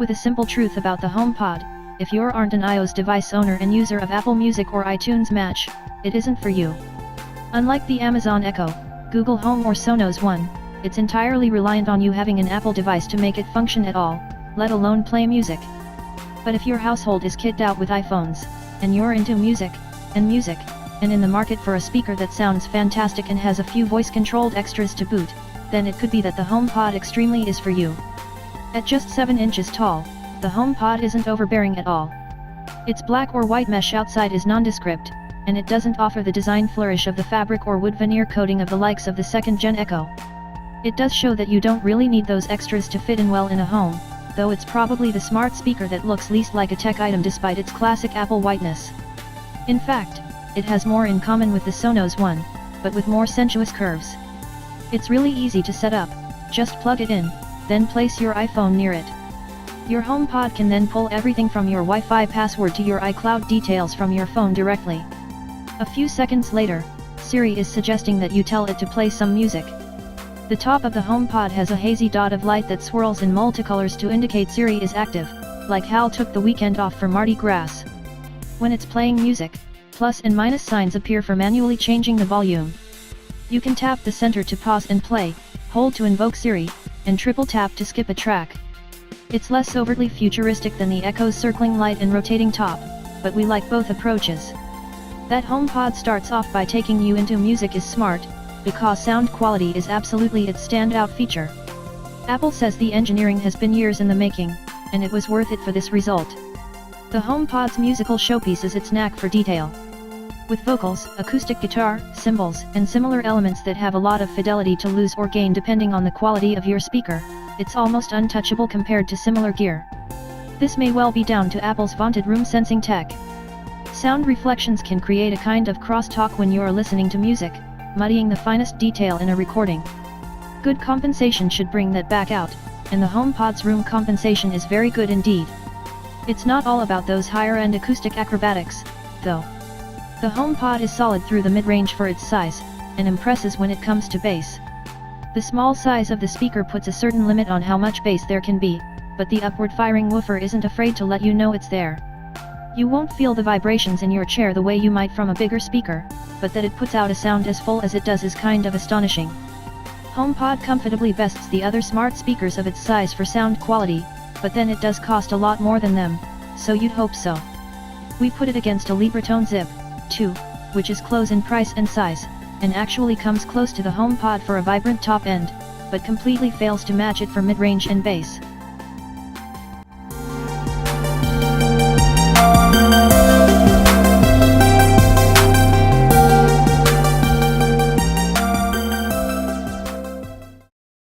with a simple truth about the HomePod: if you aren't an iOS device owner and user of Apple Music or iTunes Match, it isn't for you. Unlike the Amazon Echo, Google Home or Sonos One, it's entirely reliant on you having an Apple device to make it function at all, let alone play music. But if your household is kitted out with iPhones, and you're into music, and in the market for a speaker that sounds fantastic and has a few voice-controlled extras to boot, then it could be that the HomePod Extremely is for you. At just 7 inches tall, the HomePod isn't overbearing at all. Its black or white mesh outside is nondescript, and it doesn't offer the design flourish of the fabric or wood veneer coating of the likes of the 2nd-gen Echo. It does show that you don't really need those extras to fit in well in a home, though it's probably the smart speaker that looks least like a tech item despite its classic Apple whiteness. In fact, it has more in common with the Sonos One, but with more sensuous curves. It's really easy to set up, just plug it in, then place your iPhone near it. Your HomePod can then pull everything from your Wi-Fi password to your iCloud details from your phone directly. A few seconds later, Siri is suggesting that you tell it to play some music. The top of the HomePod has a hazy dot of light that swirls in multicolors to indicate Siri is active, like Hal took the weekend off for Mardi Gras. When it's playing music, plus and minus signs appear for manually changing the volume. You can tap the center to pause and play, hold to invoke Siri, and triple tap to skip a track. It's less overtly futuristic than the Echo's circling light and rotating top, but we like both approaches. That HomePod starts off by taking you into music is smart, because sound quality is absolutely its standout feature. Apple says the engineering has been years in the making, and it was worth it for this result. The HomePod's musical showpiece is its knack for detail. With vocals, acoustic guitar, cymbals, and similar elements that have a lot of fidelity to lose or gain depending on the quality of your speaker, it's almost untouchable compared to similar gear. This may well be down to Apple's vaunted room sensing tech. Sound reflections can create a kind of crosstalk when you're listening to music, muddying the finest detail in a recording. Good compensation should bring that back out, and the HomePod's room compensation is very good indeed. It's not all about those higher-end acoustic acrobatics, though. The HomePod is solid through the mid-range for its size, and impresses when it comes to bass. The small size of the speaker puts a certain limit on how much bass there can be, but the upward-firing woofer isn't afraid to let you know it's there. You won't feel the vibrations in your chair the way you might from a bigger speaker, but that it puts out a sound as full as it does is kind of astonishing. HomePod comfortably bests the other smart speakers of its size for sound quality, but then it does cost a lot more than them, so you'd hope so. We put it against a Libratone Zip 2, which is close in price and size, and actually comes close to the HomePod for a vibrant top end, but completely fails to match it for mid-range and bass.